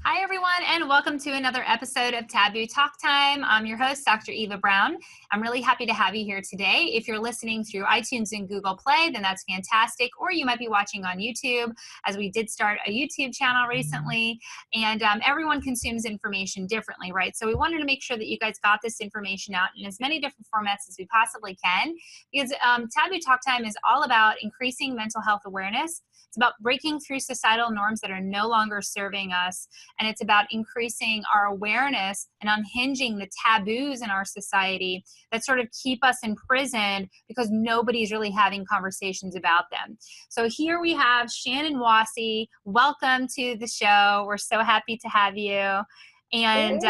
Hi, everyone, and welcome to another episode of Taboo Talk Time. I'm your host, Dr. Eva Brown. I'm really happy to have you here today. If you're listening through iTunes and Google Play, then that's fantastic. Or you might be watching on YouTube, as we did start a YouTube channel recently. And everyone consumes information differently, right? So we wanted to make sure that you guys got this information out in as many different formats as we possibly can, because Taboo Talk Time is all about increasing mental health awareness. It's about breaking through societal norms that are no longer serving us. And it's about increasing our awareness and unhinging the taboos in our society that sort of keep us imprisoned because nobody's really having conversations about them. So here we have Shannon Wasie. Welcome to the show. We're so happy to have you. And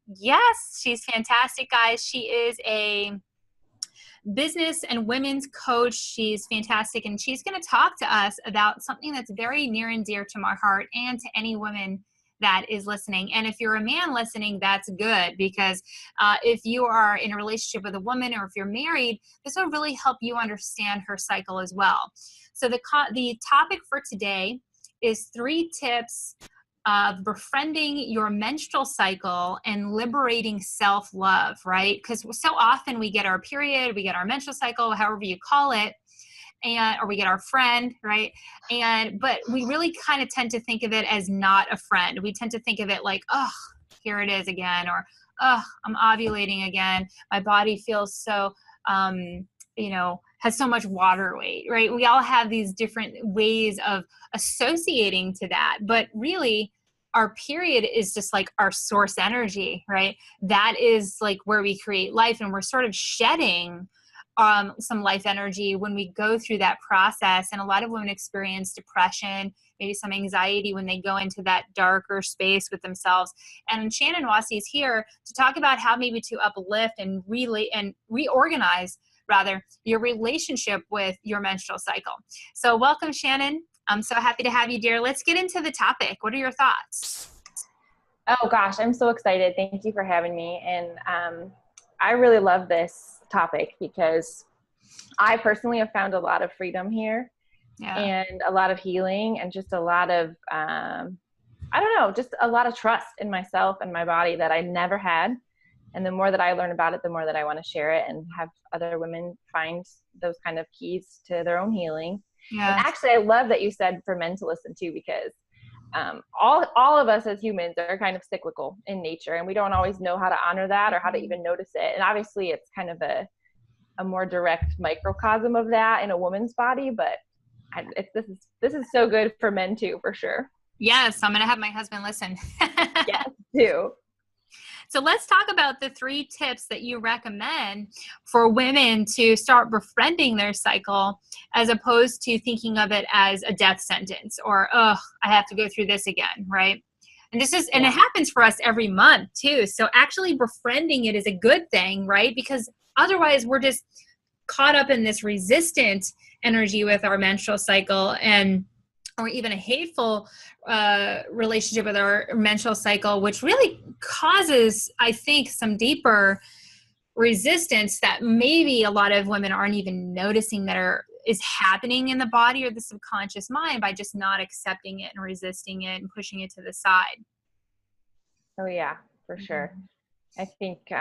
yes, she's fantastic, guys. She is a business and women's coach. She's fantastic, and she's going to talk to us about something that's very near and dear to my heart and to any woman that is listening. And if you're a man listening, that's good, because if you are in a relationship with a woman, or if you're married, this will really help you understand her cycle as well. So the topic for today is 3 tips of befriending your menstrual cycle and liberating self-love, right? Because so often we get our period, we get our menstrual cycle, however you call it, or we get our friend, right? But we really kind of tend to think of it as not a friend. We tend to think of it like, oh, here it is again, or oh, I'm ovulating again. My body feels so, has so much water weight, right? We all have these different ways of associating to that, but really, our period is just like our source energy, right? That is like where we create life, and we're sort of shedding some life energy when we go through that process. And a lot of women experience depression, maybe some anxiety when they go into that darker space with themselves. And Shannon Wasie is here to talk about how maybe to uplift and reorganize your relationship with your menstrual cycle. So welcome, Shannon. I'm so happy to have you, dear. Let's get into the topic. What are your thoughts? Oh gosh, I'm so excited. Thank you for having me. And I really love this topic because I personally have found a lot of freedom here, and a lot of healing, and just a lot of, just a lot of trust in myself and my body that I never had. And the more that I learn about it, the more that I want to share it and have other women find those kind of keys to their own healing. Yeah. And actually, I love that you said for men to listen to, because all of us as humans are kind of cyclical in nature, and we don't always know how to honor that or how to even notice it. And obviously, it's kind of a more direct microcosm of that in a woman's body, but this is so good for men too, for sure. Yes, I'm going to have my husband listen. Yes, too. So let's talk about the 3 tips that you recommend for women to start befriending their cycle, as opposed to thinking of it as a death sentence, or, oh, I have to go through this again, right? And it happens for us every month too. So actually befriending it is a good thing, right? Because otherwise we're just caught up in this resistant energy with our menstrual cycle, or even a hateful relationship with our menstrual cycle, which really causes, I think, some deeper resistance that maybe a lot of women aren't even noticing that is happening in the body or the subconscious mind, by just not accepting it and resisting it and pushing it to the side. Oh yeah, for sure. I think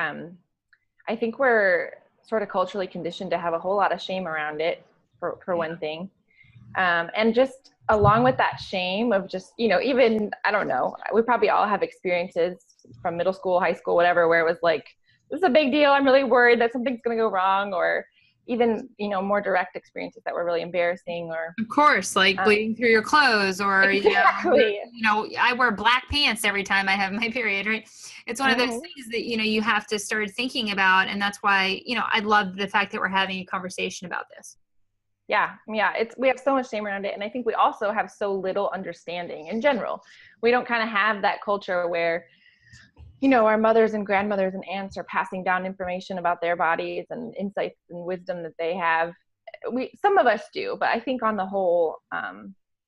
we're sort of culturally conditioned to have a whole lot of shame around it, for one thing. And just along with that shame of just, even, I don't know, we probably all have experiences from middle school, high school, whatever, where it was like, this is a big deal. I'm really worried that something's going to go wrong, or even, more direct experiences that were really embarrassing, or. Of course, like bleeding through your clothes, or, exactly. I wear black pants every time I have my period, right? It's one of those things that, you have to start thinking about. And that's why, I love the fact that we're having a conversation about this. Yeah. We have so much shame around it. And I think we also have so little understanding in general. We don't kind of have that culture where, our mothers and grandmothers and aunts are passing down information about their bodies and insights and wisdom that they have. Some of us do, but I think on the whole,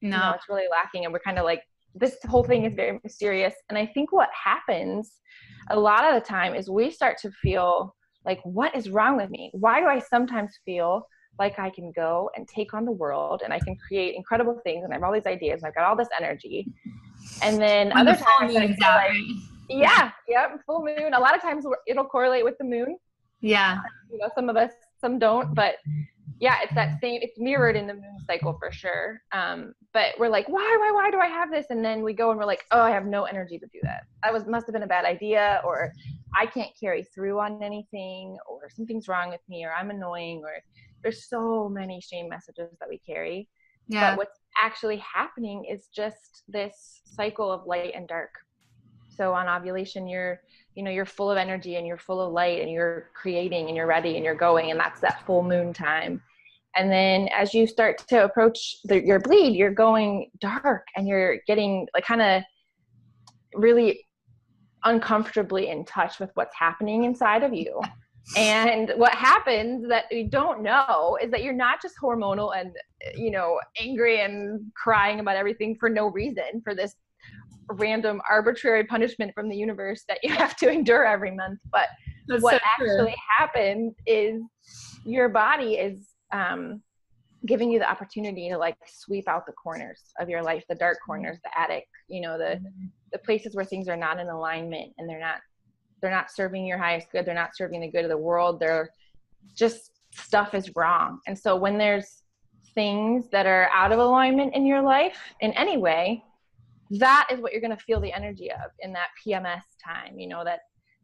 it's really lacking. And we're kind of like, this whole thing is very mysterious. And I think what happens a lot of the time is we start to feel like, what is wrong with me? Why do I sometimes feel like I can go and take on the world and I can create incredible things and I have all these ideas and I've got all this energy, And then when other the full times I moon's feel out, like, right? yeah, yep, full moon. A lot of times it'll correlate with the moon. Yeah. Some of us, some don't, but yeah, it's mirrored in the moon cycle for sure. But we're like, why do I have this? And then we go and we're like, oh, I have no energy to do that. Must have been a bad idea, or I can't carry through on anything, or something's wrong with me, or I'm annoying, or there's so many shame messages that we carry. Yeah. But what's actually happening is just this cycle of light and dark. So on ovulation, you're full of energy and you're full of light and you're creating and you're ready and you're going, and that's that full moon time. And then as you start to approach your bleed, you're going dark and you're getting like kind of really uncomfortably in touch with what's happening inside of you. And what happens that we don't know is that you're not just hormonal and, angry and crying about everything for no reason, for this random arbitrary punishment from the universe that you have to endure every month. But That's what so actually happens is your body is giving you the opportunity to like sweep out the corners of your life, the dark corners, the attic, the places where things are not in alignment and they're not serving your highest good. They're not serving the good of the world. They're just, stuff is wrong. And so when there's things that are out of alignment in your life in any way, that is what you're going to feel the energy of in that PMS time, that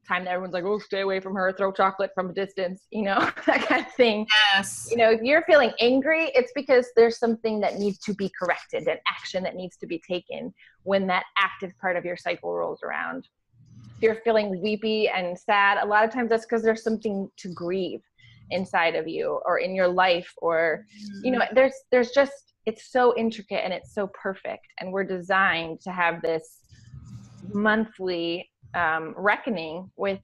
time that everyone's like, oh, stay away from her, throw chocolate from a distance, that kind of thing. Yes. If you're feeling angry, it's because there's something that needs to be corrected, an action that needs to be taken when that active part of your cycle rolls around. If you're feeling weepy and sad, a lot of times that's because there's something to grieve inside of you or in your life, or, there's just, it's so intricate and it's so perfect. And we're designed to have this monthly reckoning with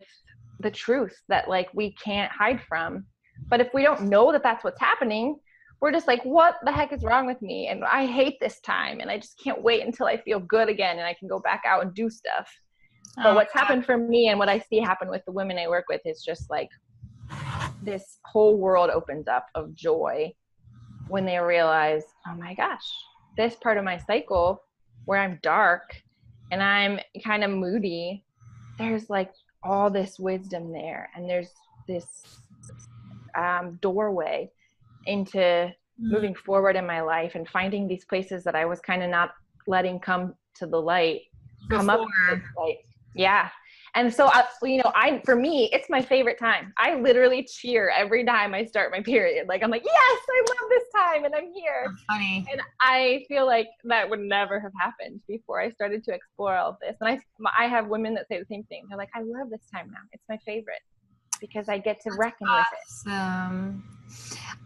the truth that like we can't hide from. But if we don't know that that's what's happening, we're just like, what the heck is wrong with me? And I hate this time. And I just can't wait until I feel good again and I can go back out and do stuff. But what's happened for me and what I see happen with the women I work with is just like this whole world opens up of joy when they realize, oh my gosh, this part of my cycle where I'm dark and I'm kind of moody, there's like all this wisdom there. And there's this doorway into moving forward in my life and finding these places that I was kind of not letting come to the light, come up to the light. Yeah. And so, for me, it's my favorite time. I literally cheer every time I start my period. Like, I'm like, yes, I love this time and I'm here. That's funny. And I feel like that would never have happened before I started to explore all of this. And I have women that say the same thing. They're like, I love this time now. It's my favorite because I get to reckon with it. Awesome.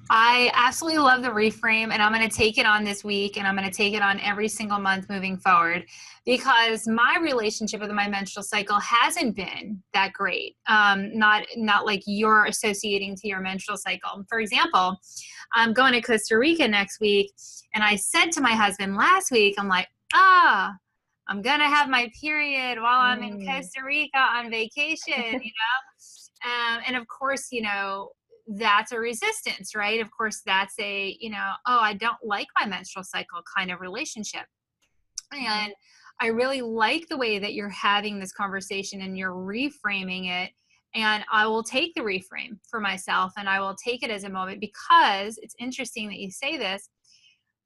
I absolutely love the reframe, and I'm going to take it on this week, and I'm going to take it on every single month moving forward, because my relationship with my menstrual cycle hasn't been that great. Not like you're associating to your menstrual cycle. For example, I'm going to Costa Rica next week, and I said to my husband last week, I'm like, I'm going to have my period while I'm in Costa Rica on vacation, and of course, that's a resistance, right? Of course, that's a, I don't like my menstrual cycle kind of relationship. And I really like the way that you're having this conversation and you're reframing it. And I will take the reframe for myself and I will take it as a moment, because it's interesting that you say this.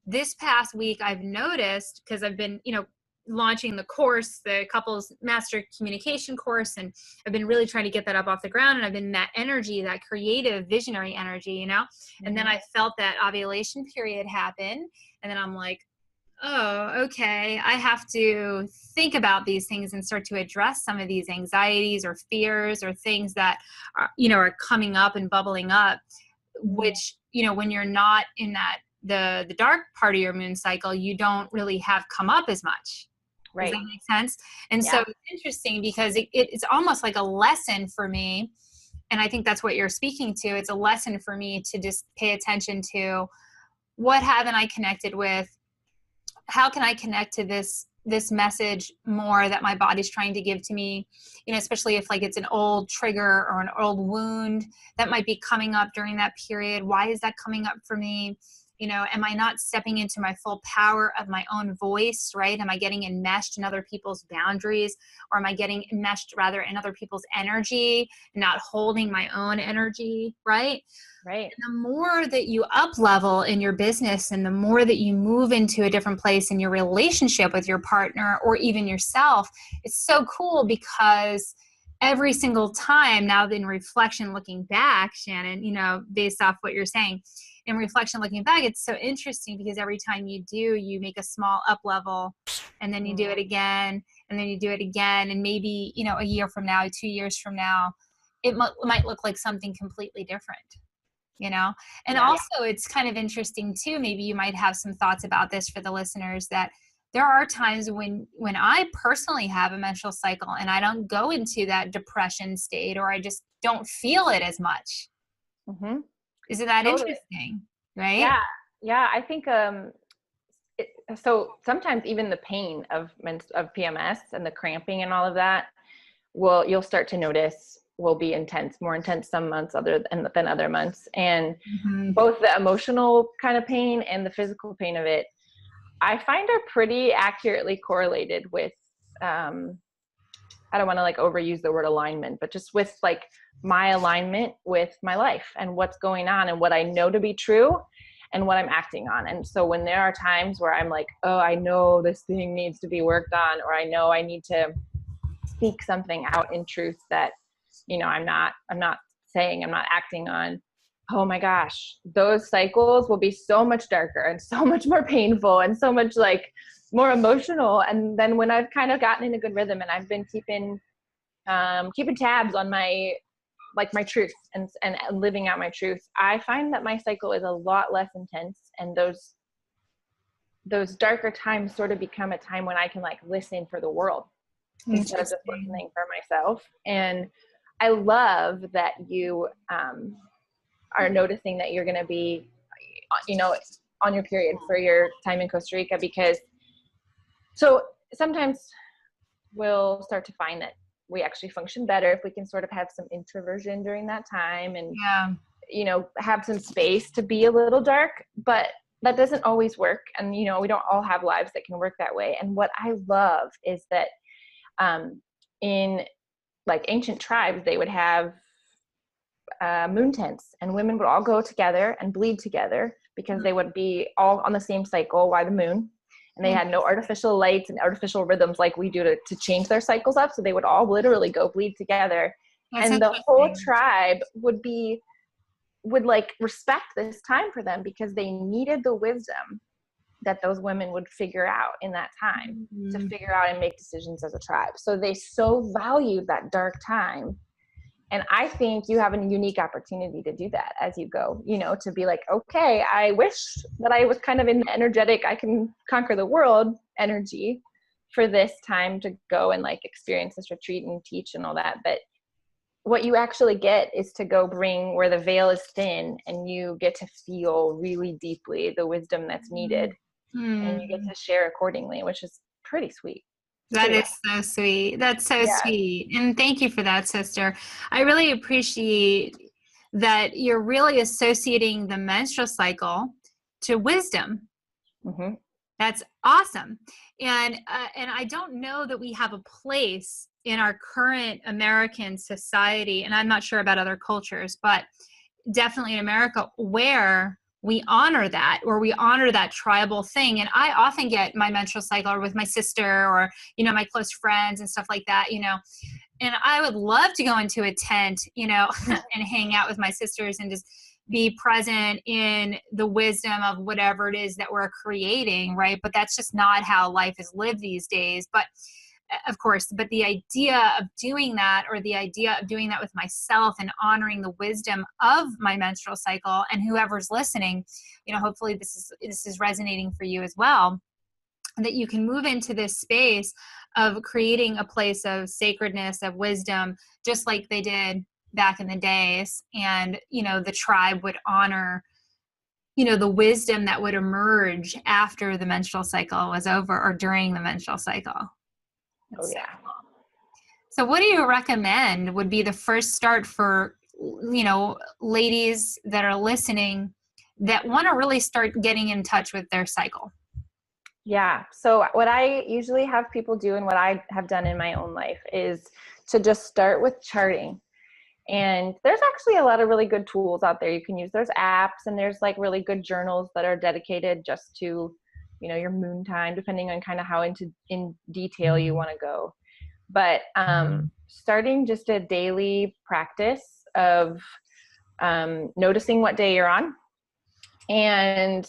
This past week, I've noticed, because I've been, launching the course, the couples master communication course, and I've been really trying to get that up off the ground, and I've been in that energy, that creative visionary energy, and then I felt that ovulation period happen, and then I'm like, oh, okay, I have to think about these things and start to address some of these anxieties or fears or things that are coming up and bubbling up, which, when you're not in that the dark part of your moon cycle, you don't really have come up as much. Right. Does that make sense? And so it's interesting because it's almost like a lesson for me. And I think that's what you're speaking to. It's a lesson for me to just pay attention to, what haven't I connected with? How can I connect to this message more that my body's trying to give to me? Especially if like it's an old trigger or an old wound that might be coming up during that period. Why is that coming up for me? Am I not stepping into my full power of my own voice, right? Am I getting enmeshed in other people's boundaries, or am I getting enmeshed rather in other people's energy and not holding my own energy, right? Right. And the more that you up level in your business and the more that you move into a different place in your relationship with your partner or even yourself, it's so cool because every single time now in reflection, looking back, Shannon, based off what you're saying, in reflection, looking back, it's so interesting because every time you do, you make a small up level and then you do it again and then you do it again. And maybe, a year from now, 2 years from now, it might look like something completely different. And also it's kind of interesting too, maybe you might have some thoughts about this for the listeners, that there are times when I personally have a menstrual cycle and I don't go into that depression state, or I just don't feel it as much. Mm-hmm. Isn't that interesting? Right? Yeah. I think, so sometimes even the pain of PMS and the cramping and all of that you'll start to notice will be more intense some months than other months. And both the emotional kind of pain and the physical pain of it, I find are pretty accurately correlated with, I don't want to overuse the word alignment, but just with my alignment with my life and what's going on and what I know to be true and what I'm acting on. And so when there are times where I'm like, oh, I know this thing needs to be worked on, or I know I need to speak something out in truth that, I'm not saying, I'm not acting on, oh my gosh, those cycles will be so much darker and so much more painful and so much more emotional. And then when I've kind of gotten in a good rhythm and I've been keeping tabs on my truth and living out my truth, I find that my cycle is a lot less intense, and those darker times sort of become a time when I can listen for the world instead of just listening for myself. And I love that you are noticing that you're going to be, on your period for your time in Costa Rica, because so sometimes we'll start to find that we actually function better if we can sort of have some introversion during that time and, have some space to be a little dark, but that doesn't always work. And, we don't all have lives that can work that way. And what I love is that in ancient tribes, they would have moon tents, and women would all go together and bleed together because they would be all on the same cycle by the moon, and they had no artificial lights and artificial rhythms like we do to change their cycles up. So they would all literally go bleed together. And the whole tribe would respect this time for them because they needed the wisdom that those women would figure out in that time to figure out and make decisions as a tribe. So they so valued that dark time. And I think you have a unique opportunity to do that as you go, to be okay, I wish that I was kind of in the energetic, I can conquer the world energy for this time to go and experience this retreat and teach and all that. But what you actually get is to go bring where the veil is thin, and you get to feel really deeply the wisdom that's needed. And you get to share accordingly, which is pretty sweet. That is so sweet. That's so sweet. And thank you for that, sister. I really appreciate that you're really associating the menstrual cycle to wisdom. Mm-hmm. That's awesome. And I don't know that we have a place in our current American society, and I'm not sure about other cultures, but definitely in America, where we honor that, or we honor that tribal thing. And I often get my menstrual cycle or with my sister or, my close friends and stuff like that, and I would love to go into a tent, and hang out with my sisters and just be present in the wisdom of whatever it is that we're creating. Right. But that's just not how life is lived these days. But of course, but the idea of doing that, or the idea of doing that with myself and honoring the wisdom of my menstrual cycle, and whoever's listening, hopefully this is resonating for you as well, that you can move into this space of creating a place of sacredness, of wisdom, just like they did back in the days. And, the tribe would honor, the wisdom that would emerge after the menstrual cycle was over, or during the menstrual cycle. Oh, yeah. So what do you recommend would be the first start for, ladies that are listening that want to really start getting in touch with their cycle? Yeah. So what I usually have people do, and what I have done in my own life, is to just start with charting. And there's actually a lot of really good tools out there you can use. There's apps, and there's like really good journals that are dedicated just to, your moon time, depending on kind of how in detail you want to go. But starting just a daily practice of noticing what day you're on and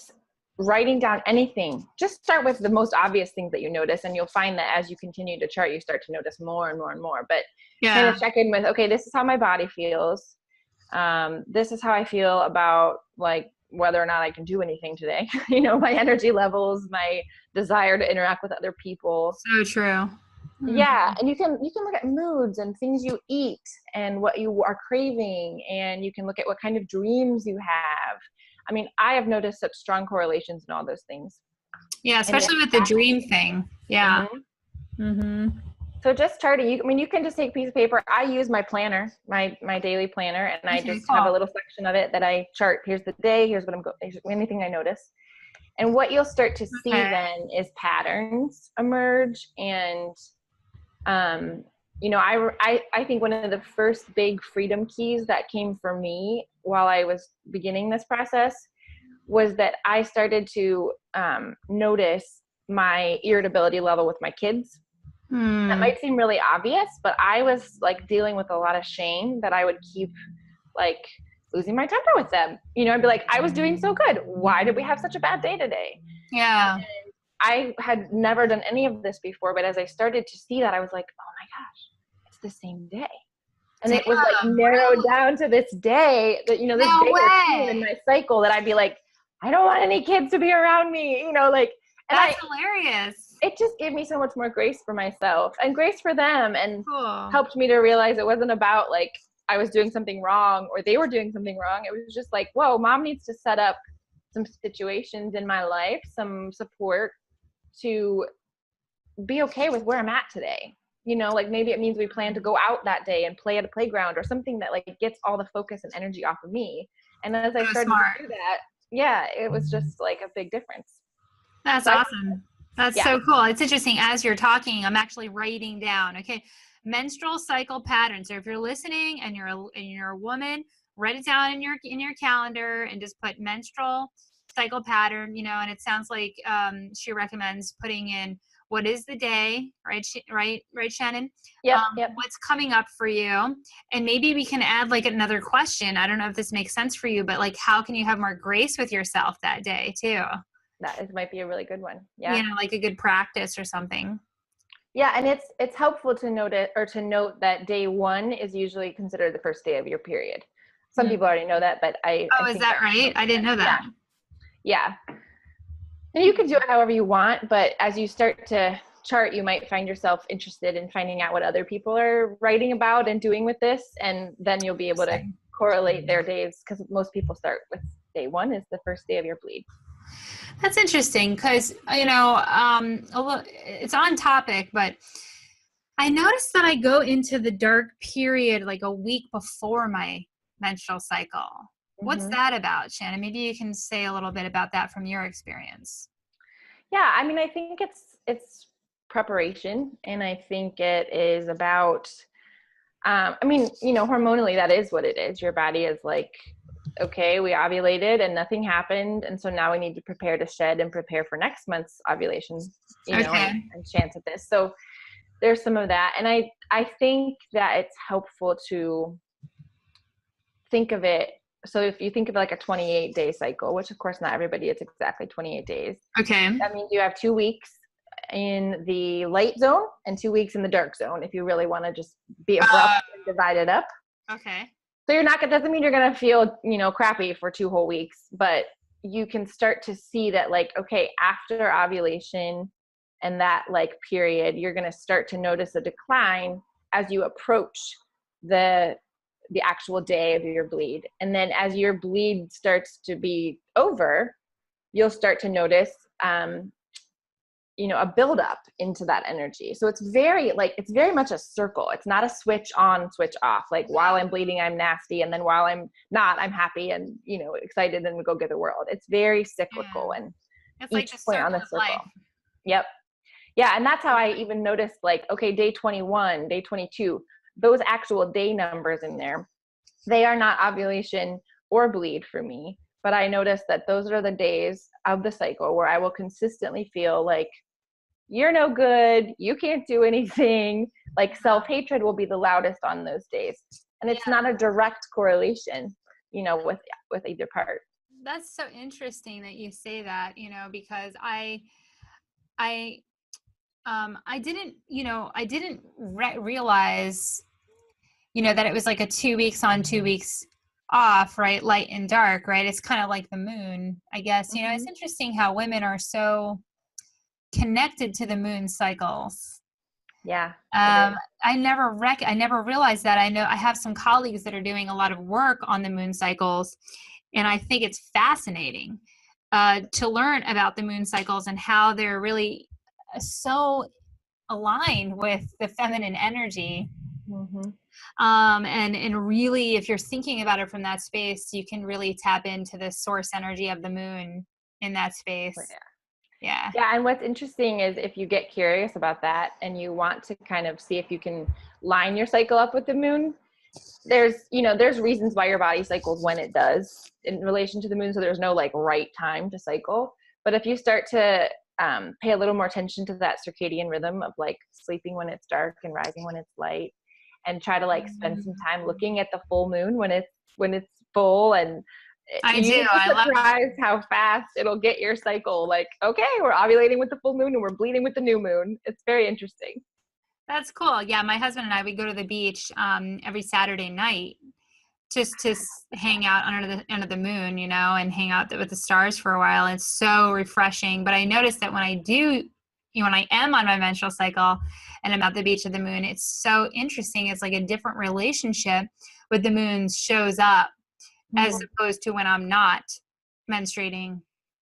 writing down anything. Just start with the most obvious things that you notice, and you'll find that as you continue to chart, you start to notice more and more and more. But kind of check in with, okay, this is how my body feels. This is how I feel about like whether or not I can do anything today. My energy levels, my desire to interact with other people. So true. Yeah. And you can look at moods and things you eat and what you are craving. And you can look at what kind of dreams you have. I mean, I have noticed such strong correlations in all those things. Yeah, especially with the dream thing. Yeah. So just charting, you can just take a piece of paper. I use my planner, my daily planner, and I just have a little section of it that I chart. Here's the day, here's what I'm going, anything I notice. And what you'll start to see then is patterns emerge. And, I think one of the first big freedom keys that came for me while I was beginning this process was that I started to notice my irritability level with my kids. That might seem really obvious, but I was like dealing with a lot of shame that I would keep like losing my temper with them. I'd be like, I was doing so good. Why did we have such a bad day today? Yeah. And I had never done any of this before, but as I started to see that, I was like, oh my gosh, it's the same day. And it was like narrowed down to this day that, this day or two in my cycle that I'd be like, I don't want any kids to be around me, and that's hilarious. It just gave me so much more grace for myself and grace for them, and helped me to realize it wasn't about like I was doing something wrong or they were doing something wrong. It was just like, whoa, mom needs to set up some situations in my life, some support to be okay with where I'm at today. Like maybe it means we plan to go out that day and play at a playground or something that like gets all the focus and energy off of me. And as I started to do that, it was just like a big difference. That's awesome. That's so cool. It's interesting. As you're talking, I'm actually writing down, okay, menstrual cycle patterns. So if you're listening and you're a woman, write it down in your calendar and just put menstrual cycle pattern, and it sounds like she recommends putting in what is the day, right, Shannon? Yep. What's coming up for you? And maybe we can add like another question. I don't know if this makes sense for you, but like how can you have more grace with yourself that day too? That might be a really good one. Yeah. Like a good practice or something. Yeah. And it's helpful to note that day one is usually considered the first day of your period. Some people already know that, but I is that right? I didn't know that. Yeah. And you can do it however you want, but as you start to chart, you might find yourself interested in finding out what other people are writing about and doing with this. And then you'll be able to correlate their days, because most people start with day one is the first day of your bleed. That's interesting because, it's on topic, but I noticed that I go into the dark period like a week before my menstrual cycle. What's that about, Shannon? Maybe you can say a little bit about that from your experience. Yeah, I mean, I think it's preparation, and I think it is about, hormonally, that is what it is. Your body is like, okay, we ovulated and nothing happened, and so now we need to prepare to shed and prepare for next month's ovulation, and chance at this. So there's some of that, and I think that it's helpful to think of it. So if you think of like a 28-day cycle, which of course not everybody, it's exactly 28 days. Okay. That means you have 2 weeks in the light zone and 2 weeks in the dark zone, if you really want to just be abrupt and divide it up. Okay. So doesn't mean you're going to feel, crappy for 2 whole weeks, but you can start to see that like, okay, after ovulation and that like period, you're going to start to notice a decline as you approach the actual day of your bleed. And then as your bleed starts to be over, you'll start to notice, a buildup into that energy. So it's very much a circle. It's not a switch on, switch off. Like while I'm bleeding, I'm nasty. And then while I'm not, I'm happy and, excited and go get the world. It's very cyclical. And it's each like the point on the circle of circle. life. Yep. Yeah. And that's how I even noticed, like, okay, day 21, day 22, those actual day numbers in there, they are not ovulation or bleed for me. But I noticed that those are the days of the cycle where I will consistently feel like, you're no good, you can't do anything. Like self-hatred will be the loudest on those days. And it's not a direct correlation, with either part. That's so interesting that you say that, because I didn't realize, that it was like a 2 weeks on, 2 weeks off, right? Light and dark, right? It's kind of like the moon, I guess. Mm-hmm. It's interesting how women are so connected to the moon cycles. Yeah. I never realized that. I know I have some colleagues that are doing a lot of work on the moon cycles, and I think it's fascinating to learn about the moon cycles and how they're really so aligned with the feminine energy. Mm-hmm. And really, if you're thinking about it from that space, you can really tap into the source energy of the moon in that space. Yeah. And what's interesting is if you get curious about that and you want to kind of see if you can line your cycle up with the moon, there's reasons why your body cycles when it does in relation to the moon. So there's no like right time to cycle. But if you start to pay a little more attention to that circadian rhythm of like sleeping when it's dark and rising when it's light, and try to like spend some time looking at the full moon when it's full, and I do. I love surprised how fast it'll get your cycle. Like, okay, we're ovulating with the full moon and we're bleeding with the new moon. It's very interesting. That's cool. Yeah, my husband and I, we go to the beach every Saturday night just to hang out under the moon, and hang out with the stars for a while. It's so refreshing. But I noticed that when I do, when I am on my menstrual cycle and I'm at the beach of the moon, it's so interesting. It's like a different relationship with the moon shows up as opposed to when I'm not menstruating.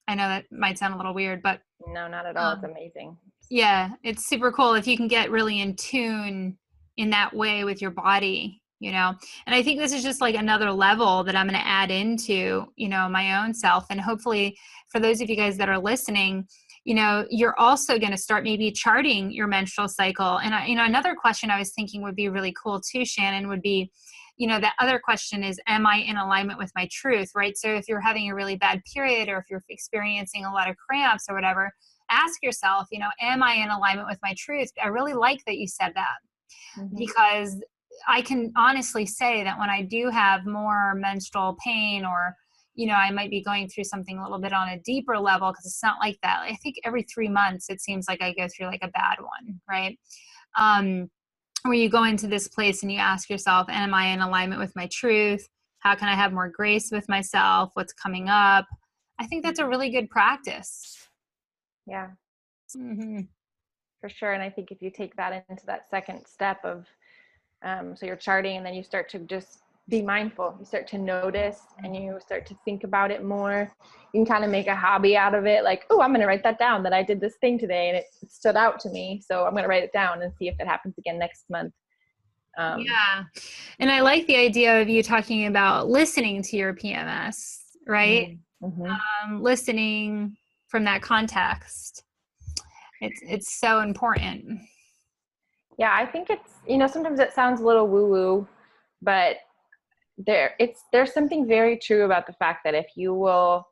I know that might sound a little weird, but no, not at all. It's amazing. Yeah, it's super cool if you can get really in tune in that way with your body, and I think this is just like another level that I'm going to add into, my own self. And hopefully for those of you guys that are listening, you're also going to start maybe charting your menstrual cycle. And another question I was thinking would be really cool too, Shannon, would be, the other question is, am I in alignment with my truth, right? So if you're having a really bad period, or if you're experiencing a lot of cramps or whatever, ask yourself, am I in alignment with my truth? I really like that you said that, because I can honestly say that when I do have more menstrual pain, or, I might be going through something a little bit on a deeper level, because it's not like that. I think every 3 months, it seems like I go through like a bad one, right? Where you go into this place and you ask yourself, am I in alignment with my truth? How can I have more grace with myself? What's coming up? I think that's a really good practice. Yeah, mm-hmm. For sure. And I think if you take that into that second step of, so you're charting, and then you start to just be mindful, you start to notice, and you start to think about it more. You can kind of make a hobby out of it. Like, oh, I'm going to write that down, that I did this thing today and it stood out to me. So I'm going to write it down and see if it happens again next month. Yeah. And I like the idea of you talking about listening to your PMS, right? Listening from that context. It's so important. Yeah, I think it's, sometimes it sounds a little woo-woo, but there's something very true about the fact that if you will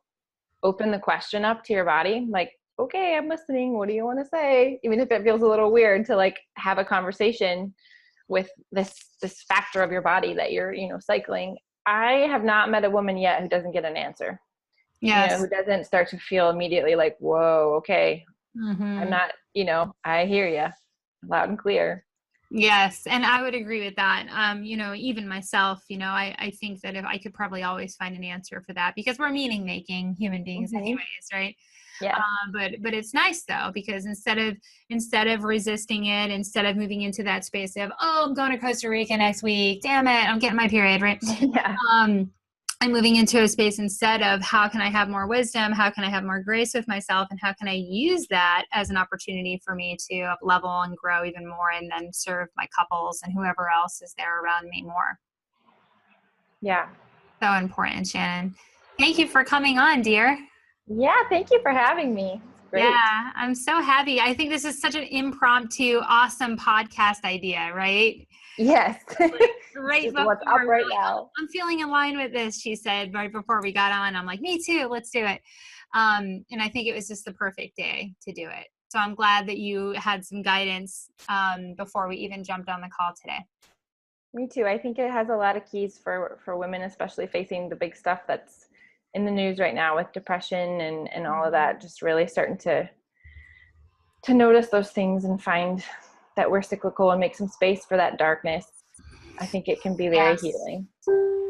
open the question up to your body, like, okay, I'm listening, what do you want to say? Even if it feels a little weird to like have a conversation with this factor of your body that you're, cycling. I have not met a woman yet who doesn't get an answer. Yes. Who doesn't start to feel immediately like, whoa, okay, I'm not, I hear you loud and clear. Yes. And I would agree with that. Even myself, I think that if I could probably always find an answer for that, because we're meaning making human beings anyways, right? Yeah. But it's nice though, because instead of resisting it, instead of moving into that space of, oh, I'm going to Costa Rica next week, damn it, I'm getting my period, right? Yeah. I'm moving into a space instead of how can I have more wisdom, how can I have more grace with myself, and how can I use that as an opportunity for me to up level and grow even more, and then serve my couples and whoever else is there around me more. Yeah. So important, Shannon. Thank you for coming on, dear. Yeah, thank you for having me. It's great. Yeah, I'm so happy. I think this is such an impromptu, awesome podcast idea, right? Yes. Right Just before what's up right like, now. I'm feeling in line with this, she said right before we got on. I'm like, me too, let's do it. And I think it was just the perfect day to do it. So I'm glad that you had some guidance before we even jumped on the call today. Me too. I think it has a lot of keys for women, especially facing the big stuff that's in the news right now with depression and all of that, just really starting to notice those things and find that we're cyclical and make some space for that darkness. I think it can be very healing.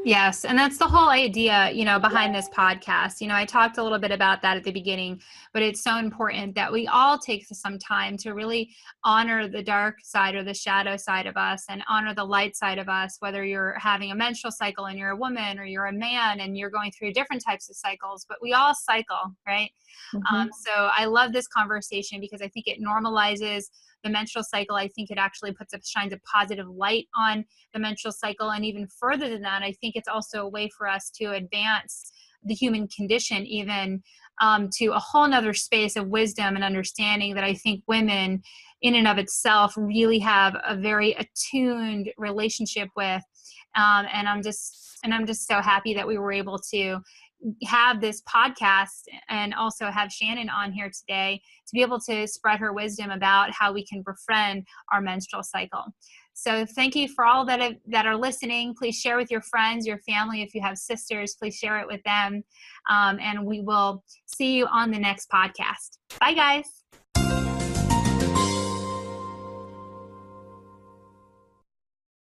Yes. And that's the whole idea, behind this podcast. I talked a little bit about that at the beginning, but it's so important that we all take some time to really honor the dark side or the shadow side of us, and honor the light side of us, whether you're having a menstrual cycle and you're a woman, or you're a man and you're going through different types of cycles, but we all cycle, right? Mm-hmm. So I love this conversation because I think it normalizes the menstrual cycle. I think it actually shines a positive light on the menstrual cycle. And even further than that, I think it's also a way for us to advance the human condition even to a whole nother space of wisdom and understanding that I think women in and of itself really have a very attuned relationship with. And I'm just so happy that we were able to have this podcast and also have Shannon on here today to be able to spread her wisdom about how we can befriend our menstrual cycle. So thank you for all that are listening. Please share with your friends, your family. If you have sisters, please share it with them. And we will see you on the next podcast. Bye, guys.